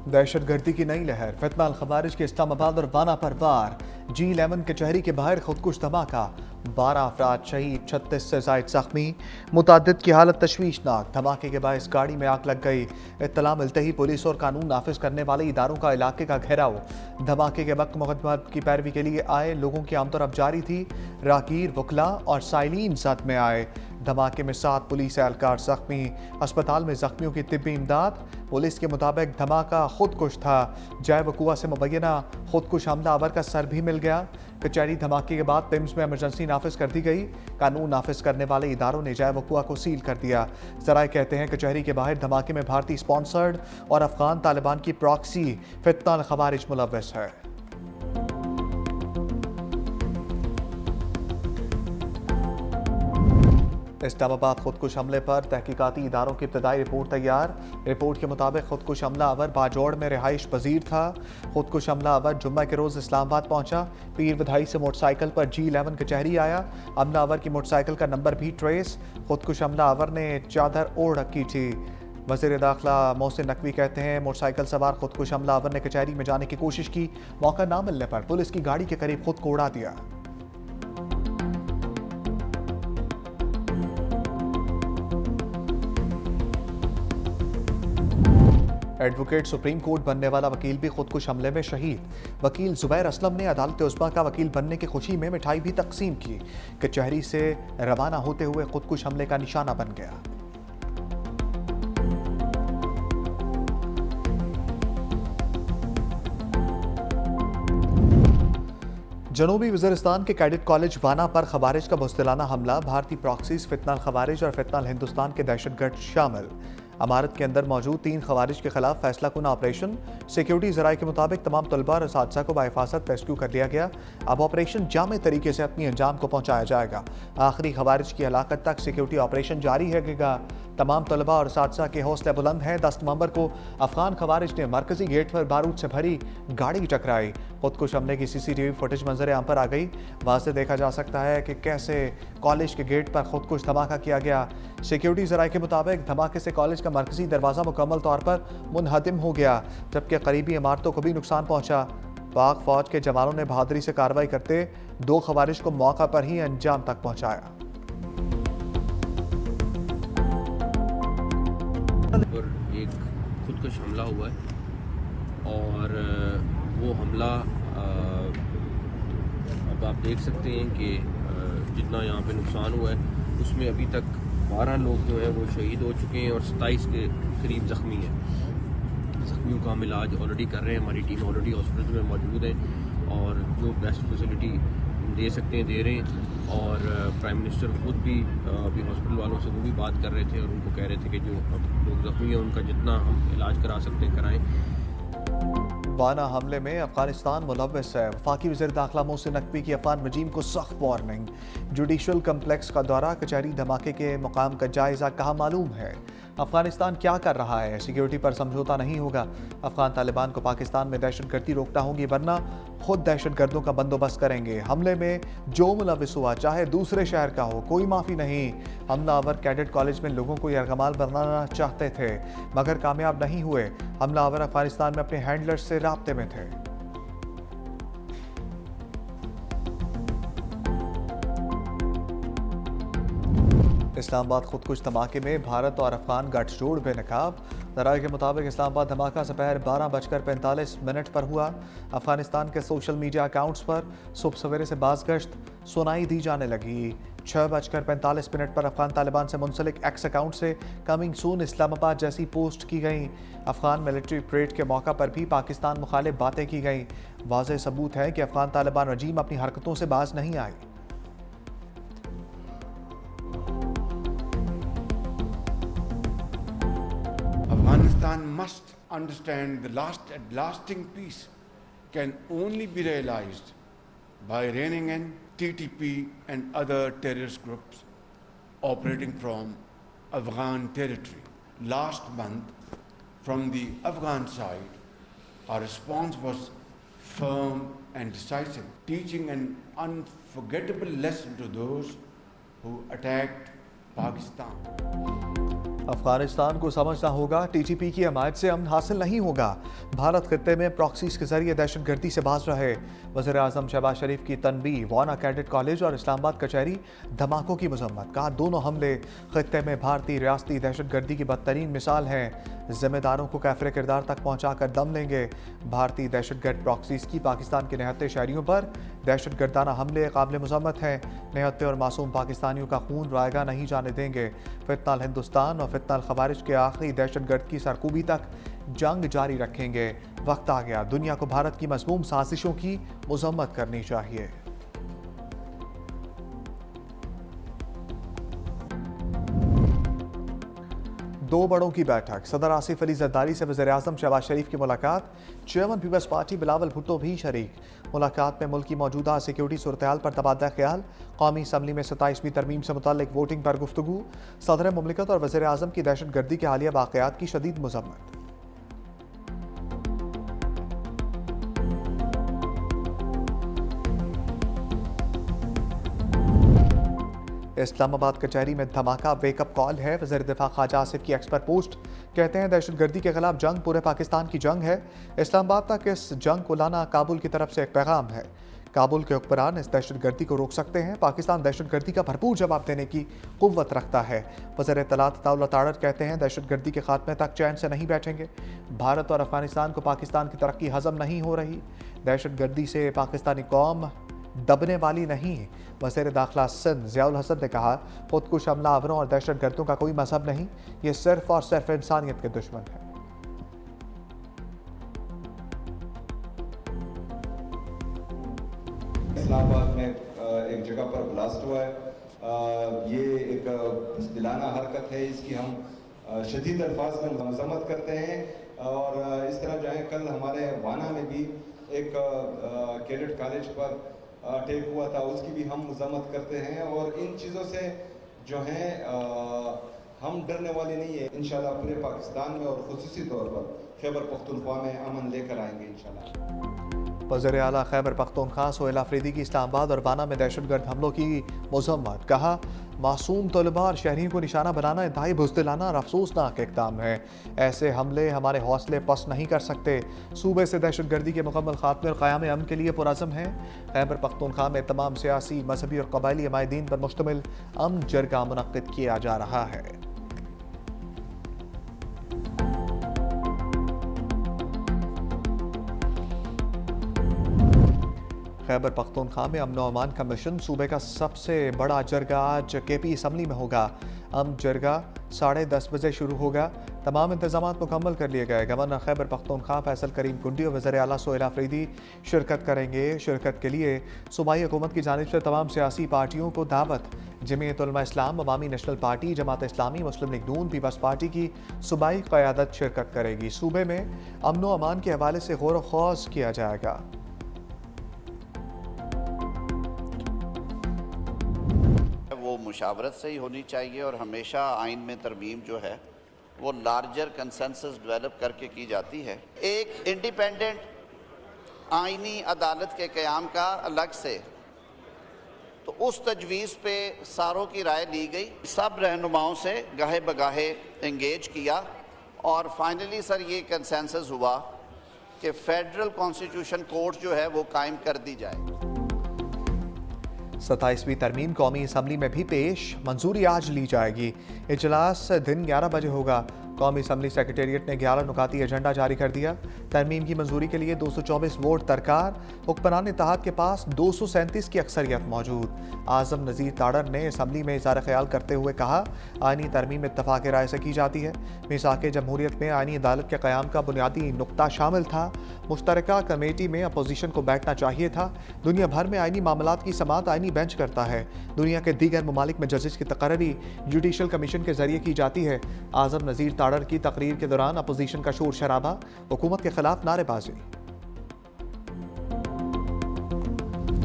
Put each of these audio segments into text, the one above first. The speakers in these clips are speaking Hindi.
दहशतगर्दी की नई लहर, फितना अल खवारिज के इस्लामाबाद और वाना पर वार। G11 कचहरी के बाहर खुदकुश धमाका, 12 अफराद शहीद, 36 से जायद जख्मी। मुतादिद की हालत तशवीशनाक, धमाके के बायस गाड़ी में आग लग गई। इत्तला मिलते ही पुलिस और कानून नाफिज करने वाले इदारों का इलाके का घेराव। धमाके के वक्त मुकदमा की पैरवी के लिए आए लोगों की आमतरफ जारी थी। राहगीर, वकला और साइलिन साथ में आए। धमाके में 7 पुलिस एहलकार जख्मी, अस्पताल में जख्मियों की तिब्बी इमदाद। पुलिस के मुताबिक धमाका खुदकुश था। जय वकुआ से मुबैना खुदकुश हमलावर का सर भी मिल गया। कचहरी धमाके के बाद पिम्स में इमरजेंसी नाफिज कर दी गई। कानून नाफिज करने वाले इदारों ने जय वकुआ को सील कर दिया। जराए कहते हैं कचहरी के बाहर धमाके में भारतीय स्पॉन्सर्ड और अफगान तालिबान की प्रॉक्सी फितना अल खवारिज मुलव्वस है। इस्लामाबाद खुदकुश हमले पर तहकीकाती इदारों की इब्तदाई रिपोर्ट तैयार। रिपोर्ट के मुताबिक खुदकुश हमलावर बाजौड़ में रिहाइश पजीर था। खुदकुश हमलावर जुम्मा के रोज़ इस्लामाबाद पहुंचा। पीर बधाई से मोटरसाइकिल पर G11 कचहरी आया। हमलावर की मोटरसाइकिल का नंबर भी ट्रेस। खुदकुश हमलावर ने चादर ओढ़ रखी थी। वज़ीर दाखिला मोहसिन नकवी कहते हैं मोटरसाइकिल सवार खुदकुश हमलावर ने कचहरी में जाने की कोशिश की। मौका ना मिलने पर पुलिस की गाड़ी के करीब खुद को उड़ा दिया। एडवोकेट सुप्रीम कोर्ट बनने वाला वकील भी खुदकुश हमले में शहीद। वकील जुबैर असलम ने अदालत उस्मा का वकील बनने की खुशी में मिठाई भी तकसीम की। कचहरी से रवाना होते हुए खुदकुश हमले का निशाना बन गया। जनूबी वज़ीरिस्तान के कैडेट कॉलेज वाना पर खवारिज का बुज़दिलाना हमला, भारतीय प्रॉक्सीज फितना अल खवारिज और फितना अल हिंदुस्तान के दहशतगर्द शामिल। अमारत के अंदर मौजूद 3 खवारिज के खिलाफ फैसला कुन ऑपरेशन। सिक्योरिटी ज़राए के मुताबिक तमाम तलबा और असातिज़ा को बाहिफाजत रेस्क्यू कर लिया गया। अब ऑपरेशन जामे तरीके से अपनी अंजाम को पहुंचाया जाएगा। आखिरी खवारिज की हलाकत तक सिक्योरिटी ऑपरेशन जारी रहेगा। तमाम तलबा और असातिज़ा के हौसले बुलंद हैं। 10 नवंबर को अफगान खवारिज ने मरकजी गेट पर बारूद से भरी गाड़ी टकराई। खुदकुश हमले की CCTV फुटेज मंजर आम पर आ गई। वाज़े देखा जा सकता है कि कैसे कॉलेज के गेट पर खुदकुश धमाका किया गया। सिक्योरिटी ज़राए के मुताबिक धमाके से कॉलेज का मरकजी दरवाज़ा मुकम्मल तौर पर मुनहदिम हो गया, जबकि करीबी इमारतों को भी नुकसान पहुंचा। पाक फौज के जवानों ने बहादुरी से कार्रवाई करते 2 खवारिज को मौका पर ही अंजाम तक पहुंचाया। पर एक खुदकुश हमला हुआ है और वो हमला अब आप देख सकते हैं कि जितना यहाँ पे नुकसान हुआ है उसमें अभी तक 12 लोग जो हैं वो शहीद हो चुके हैं और 27 के करीब ज़ख्मी हैं। ज़ख्मियों का हम इलाज ऑलरेडी कर रहे हैं। हमारी टीम ऑलरेडी हॉस्पिटल में मौजूद है और जो बेस्ट फैसिलिटी दे सकते हैं दे रहे हैं। और प्राइम मिनिस्टर खुद भी अभी हॉस्पिटल वालों से वो भी बात कर रहे थे और उनको कह रहे थे कि जो लोग ज़ख्मी हैं उनका जितना हम इलाज करा सकते हैं कराएँ। वाना हमले में अफगानिस्तान मुलव्वस है। वफाकी वज़ीर दाखिला मोहसिन नकवी की अफगान रजीम को सख्त वार्निंग। जुडिशल कम्प्लेक्स का दौरा, कचहरी धमाके के मुकाम का जायजा, कहा मालूम है अफगानिस्तान क्या कर रहा है। सिक्योरिटी पर समझौता नहीं होगा। अफगान तालिबान को पाकिस्तान में दहशतगर्दी रोकना होगी, वरना खुद दहशतगर्दों का बंदोबस्त करेंगे। हमले में जो मुलव्वस हुआ चाहे दूसरे शहर का हो, कोई माफ़ी नहीं। हमलावर कैडेट कॉलेज में लोगों को यरगमाल बनाना चाहते थे मगर कामयाब नहीं हुए। हमलावर अफगानिस्तान में अपने हैंडलर्स से राब्ते में थे। इस्लामाबाद खुदकुश धमाके में भारत और अफगान गठजोड़ बेनकाब। ज़राए के मुताबिक इस्लामाबाद धमाका दोपहर 12:45 पर हुआ। अफगानिस्तान के सोशल मीडिया अकाउंट्स पर सुबह सवेरे से बाज़गश्त सुनाई दी जाने लगी। 6:45 पर अफगान तालिबान से मुंसलिक एक्स अकाउंट से कमिंग सून इस्लामाबाद जैसी पोस्ट की गई। अफगान मिलिट्री परेड के मौका पर भी पाकिस्तान मुखालिफ बातें की गई। वाज़ेह सबूत है कि अफगान तालिबान रजीम अपनी हरकतों से बाज नहीं आई। Afghanistan must understand the lasting peace can only be realized by reining in TTP and other terrorist groups operating from Afghan territory. Last month, from the Afghan side, our response was firm and decisive, teaching an unforgettable lesson to those who attacked Pakistan. Afghanistan को समझना होगा टीटीपी की हमायत से अमन हासिल नहीं होगा। भारत खित्ते में प्रॉक्सीज के जरिए दहशतगर्दी से बाज रहे। वज़ीर आज़म शहबाज शरीफ की तनबीह, वाना कैडेट कॉलेज और इस्लामाबाद कचहरी धमाकों की मजम्मत। कहा दोनों हमले खित्ते में भारतीय रियासती दहशतगर्दी की बदतरीन मिसाल हैं। जिम्मेदारों को कैफरे किरदार तक पहुंचाकर दम लेंगे। भारतीय दहशतगर्द प्रॉक्सीज की पाकिस्तान के निहत्ते शहरियों पर दहशतगर्दाना हमले काबिल मजम्मत हैं। निहत्ते और मासूम पाकिस्तानियों का खून रायगा नहीं जाने देंगे। फितनाल हिंदुस्तान और फितनाल खवारिज के आखिरी दहशतगर्द की सरकूबी तक जंग जारी रखेंगे। वक्त आ गया दुनिया को भारत की मज़मूम साजिशों की मजम्मत करनी चाहिए। दो बड़ों की बैठक, सदर आसिफ अली जरदारी से वज़ीर आज़म शहबाज शरीफ की मुलाकात। Chairman Peoples Party Bilawal Bhutto भी शरीक। मुलाकात में मुल्क की मौजूदा सिक्योरिटी सूरत-ए-हाल पर तबादला ख्याल, कौमी असम्बली में 27वीं तरमीम से मुताल्लिक वोटिंग पर गुफ्तगू, सदर मुमलिकत और वज़ीर आज़म की दहशतगर्दी के हालिया वाक़यात की शदीद मज़म्मत। इस्लामाबाद कचहरी में धमाका, वेकअप कॉल है। वज़ीर दिफा ख्वाजा आसिफ की एक्स पर पोस्ट, कहते हैं दहशतगर्दी के खिलाफ जंग पूरे पाकिस्तान की जंग है। इस्लामाबाद तक इस जंग को लाना काबुल की तरफ से एक पैगाम है। काबुल के हुक्मरान इस दहशतगर्दी को रोक सकते हैं। पाकिस्तान दहशतगर्दी का भरपूर जवाब देने की कुव्वत रखता है। वज़ीर इत्तलात अताउल्लाह तारड़ कहते हैं दहशतगर्दी के खात्मे तक चैन से नहीं बैठेंगे। भारत और अफगानिस्तान को पाकिस्तान की तरक्की हजम नहीं हो रही। दहशतगर्दी से पाकिस्तानी कौम दबने वाली नहीं। वज़ीर दाखिला सिंध ज़ियाउल हसन ने कहा खुदकुश हमलावरों और दहशतगर्दों का कोई मजहब नहीं, ये सिर्फ और सिर्फ इंसानियत के दुश्मन है। इस्लामाबाद में एक जगह पर ब्लास्ट हुआ है। ये एक दिलाना हरकत है, इसकी हम शदीद अल्फाज में मजम्मत करते हैं। और इस तरह जो है कल हमारे वाना में भी एक कैडेट कॉलेज पर अटैक हुआ था, उसकी भी हम मजम्मत करते हैं। और इन चीज़ों से जो है हम डरने वाले नहीं है। इंशाल्लाह पूरे पाकिस्तान में और खुसूसी तौर पर खैबर पख्तूनख्वा में अमन लेकर आएंगे इंशाल्लाह। वज़ीर आला खैबर पख्तूनख्वा सोहेल अफरीदी की इस्लामाबाद और वाना में दहशतगर्द हमलों की मजम्मत। कहा मासूम तलबा और शहरियों को निशाना बनाना इंतहाई बुज़दिलाना और अफसोसनाक इक़दाम है। ऐसे हमले हमारे हौसले पस्त नहीं कर सकते। सूबे से दहशतगर्दी के मुकम्मल खात्मे और क़याम अमन के लिए पुरअज़म है। खैबर पख्तूनख्वा में तमाम सियासी, मजहबी और कबायली अमायदीन पर मुश्तमिल अमन जरगा मुनक्किद किया जा रहा है। खैबर पख्तूनख्वा में अमन अमान का मिशन, सूबे का सबसे बड़ा जरगा आज केपी असम्बली में होगा। अमन जरगा 10:30 बजे शुरू होगा। तमाम इंतजाम मुकम्मल कर लिए गए। गवर्नर खैबर पख्तूनख्वा फैसल करीम कुंडी और वज़ीर आला सोहेल अफरीदी शिरकत करेंगे। शिरकत के लिए सूबाई हुकूमत की जानिब से तमाम सियासी पार्टियों को दावत। जमीयत उलमा इस्लाम, अवामी नेशनल पार्टी, जमात इस्लामी, मुस्लिम लीग नून, पीपल्स पार्टी की सूबाई क़यादत शिरकत करेगी। सूबे में अमन व अमान के हवाले से गौर व खौज किया जाएगा। वो मुशावरत से ही होनी चाहिए और हमेशा आइन में तरमीम जो है वो लार्जर कंसेंसस डेवलप करके की जाती है। एक इंडिपेंडेंट आइनी अदालत के क़याम का अलग से, तो उस तजवीज़ पे सारों की राय ली गई। सब रहनुमाओं से गाहे बगाहे इंगेज किया और फाइनली सर ये कंसेंसस हुआ कि फेडरल कॉन्स्टिट्यूशन कोर्ट जो है वो कायम कर दी जाए। 27वीं तरमीम कौमी असम्बली में भी पेश, मंजूरी आज ली जाएगी। इजलास दिन 11 बजे होगा। कौमी असम्बली सेक्रेटेरिएट ने 11 नुकाती एजेंडा जारी कर दिया। तरमीम की मंजूरी के लिए 224 वोट दरकार। हुक्मरान इत्तेहाद के पास 237 की अक्सरियत मौजूद। आज़म नज़ीर ताड़र ने असम्बली में इज़हार ख्याल करते हुए कहा आइनी तरमीम इत्तफाक़ राय से की जाती है। मीसाक़ जमहूरियत में आइनी अदालत के क़याम का बुनियादी नुक्ता शामिल था। मुश्तरका कमेटी में अपोजिशन को बैठना चाहिए था। दुनिया भर में आइनी मामलात की समाअत आइनी बेंच करता है। दुनिया के दीगर ममालिक में जजेस की तकर्री जुडिशल कमीशन के जरिए की जाती है। आज़म नज़ीर ताड़र की तकरीर के दौरान अपोजिशन का शोर शराबा, हुकूमत के खिलाफ नारेबाजी।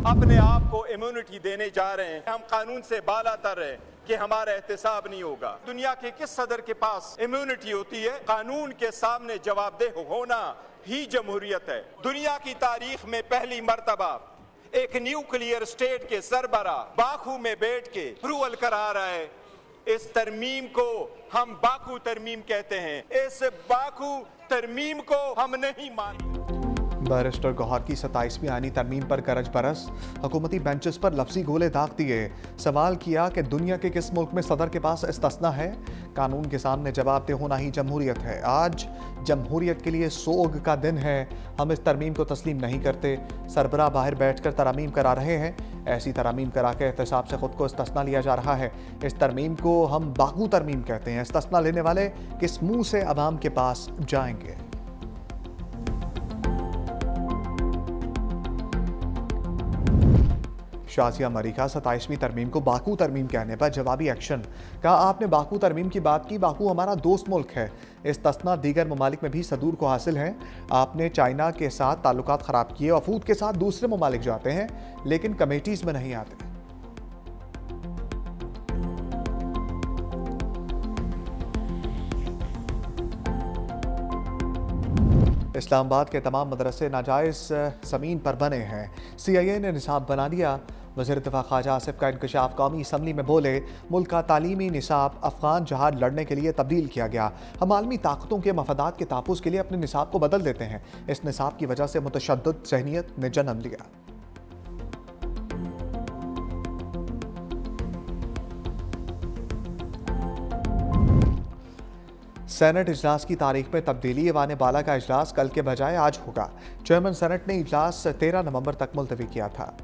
अपने आप को इम्यूनिटी देने जा रहे हैं। हम कानून से बालातर है कि हमारा एहतसाब नहीं होगा। दुनिया के किस सदर के पास इम्यूनिटी होती है? कानून के सामने जवाबदेह होना ही जमहूरियत है। दुनिया की तारीख में पहली मर्तबा एक न्यूक्लियर स्टेट के सरबरा बाखू में बैठ के अप्रूवल करा रहा है इस तरमीम को हम बाकू तरमीम कहते हैं। इस बाकू तरमीम को हम नहीं मानते। बैरिस्टर गौहर की 27वीं आईनी तरमीम पर गरज बरस, हुकूमती बेंचेस पर लफ्जी गोले दाग दिए। सवाल किया कि दुनिया के किस मुल्क में सदर के पास इस्तिस्ना है? कानून के सामने जवाबदेह होना ही जमहूरियत है। आज जमहूरियत के लिए सोग का दिन है। हम इस तरमीम को तस्लीम नहीं करते। सरबराह बाहर बैठकर तरमीम करा रहे हैं। ऐसी तरमीम करा के एहतसाब से खुद को इस्तिस्ना लिया जा रहा है। इस तरमीम को हम बाकू तरमीम कहते हैं। इस्तिस्ना लेने वाले किस मुंह से अवाम के पास जाएंगे? शाजिया मलिका 27वीं तरमीम को बाकू तरमीम कहने पर जवाबी एक्शन। कहा, आपने बाकू तरमीम की बात की। बाकू हमारा दोस्त मुल्क है। इस्तिस्ना दीगर ममालिक में भी सदूर को हासिल है। आपने चाइना के साथ ताल्लुकात ख़राब किए, वफूद के साथ दूसरे ममालिक जाते हैं लेकिन कमेटीज़ में नहीं आते। इस्लामाबाद के तमाम मदरसे नाजायज़ ज़मीन पर बने हैं। CIA ने निसाब बना लिया। वज़ीर दिफ़ा ख्वाजा आसिफ का इंकशाफ। कौमी असम्बली में बोले, मुल्क का तालीमी निसाब अफ़गान जहाद लड़ने के लिए तब्दील किया गया। हम आलमी ताकतों के मफादात के तहफ़्फ़ुज़ के लिए अपने निसाब को बदल देते हैं। इस निसाब की वजह से मुतशद्दिद ज़हनियत ने जन्म लिया। सेनेट इजलास की तारीख में तब्दीली। ऐवान बाला का इजलास कल के बजाय आज होगा। चेयरमैन सेनेट ने इजलास 13 नवंबर तक मुलतवी किया था।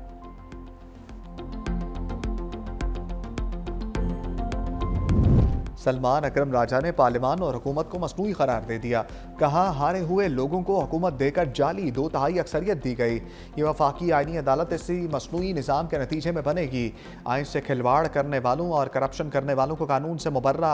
सलमान अकरम राजा ने पार्लियामान और हुकूमत को मसनूई करार दे दिया। कहा, हारे हुए लोगों को हुकूमत देकर जाली 2/3 अक्सरियत दी गई। ये वफाकी आईनी अदालत इसी मसनूई निज़ाम के नतीजे में बनेगी। आइन से खिलवाड़ करने वालों और करप्शन करने वालों को कानून से मुबर्रा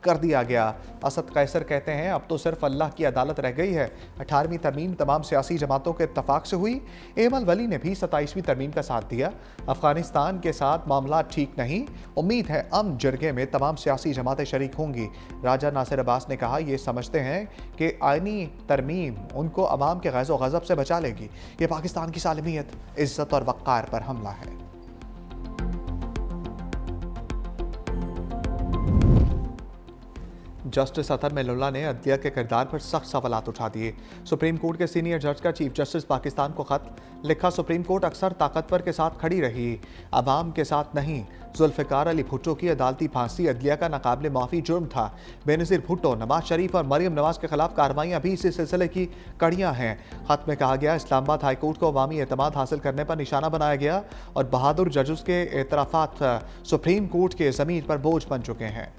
कर दिया गया। असद कैसर कहते हैं, अब तो सिर्फ अल्लाह की अदालत रह गई है। 18वीं तरमीम तमाम सियासी जमातों के इत्तफाक से हुई। एमल वली ने भी 27वीं तरमीम का साथ दिया। अफगानिस्तान के साथ मामला ठीक नहीं। उम्मीद है अमन जरगे में तमाम सियासी जमातें शरीक होंगी। राजा नासिर अब्बास ने कहा, ये समझते हैं कि आईनी तरमीम उनको अवाम के गैज़ो गज़ब से बचा लेगी। ये पाकिस्तान की सालमियत, इज्जत और वक़ार पर हमला है। जस्टिस अतर मेलुल्ला ने अदलिया के किरदार पर सख्त सवालात उठा दिए। सुप्रीम कोर्ट के सीनियर जज का चीफ जस्टिस पाकिस्तान को खत लिखा। सुप्रीम कोर्ट अक्सर ताकतवर के साथ खड़ी रही, अवाम के साथ नहीं। जुल्फ़िकार अली भुट्टो की अदालती फांसी अदलिया का नाकाबिले माफ़ी जुर्म था। बेनज़ीर भुट्टो, नवाज शरीफ और मरियम नवाज के खिलाफ कार्रवाइयाँ भी इसी सिलसिले की कड़ियाँ हैं। खत में कहा गया, इस्लामाबाद हाई कोर्ट को अवामी एतमाद हासिल करने पर निशाना बनाया गया और बहादुर जजेस के एतराफ़ात सुप्रीम कोर्ट के ज़मीन पर बोझ बन चुके हैं।